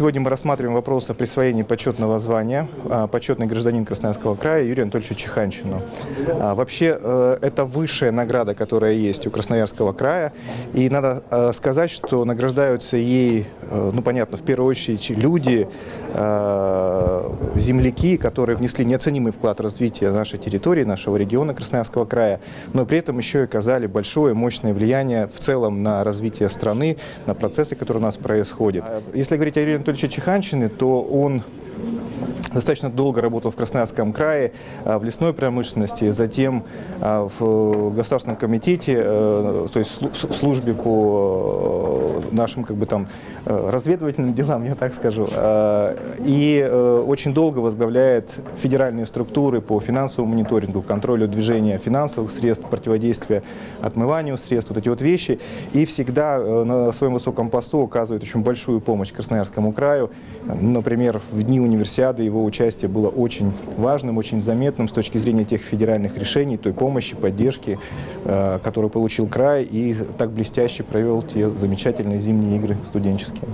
Сегодня мы рассматриваем вопрос о присвоении почетного звания почетный гражданин Красноярского края Юрию Анатольевичу Чеханшину. Вообще, это высшая награда, которая есть у Красноярского края. И надо сказать, что награждаются ей, ну понятно, в первую очередь люди, земляки, которые внесли неоценимый вклад в развитие нашей территории, нашего региона Красноярского края, но при этом еще и оказали большое, мощное влияние в целом на развитие страны, на процессы, которые у нас происходят. Если говорить о Юрии Анатольевиче Чеханшине, то он достаточно долго работал в Красноярском крае, в лесной промышленности, затем в Государственном комитете, то есть в службе по нашим разведывательным делам, я так скажу, и очень долго возглавляет федеральные структуры по финансовому мониторингу, контролю движения финансовых средств, противодействия отмыванию средств, вот эти вот вещи, и всегда на своем высоком посту оказывает очень большую помощь Красноярскому краю. Например, в дни универсиады его участие было очень важным, очень заметным с точки зрения тех федеральных решений, той помощи, поддержки, которую получил край и так блестяще провел те замечательные зимние игры студенческие.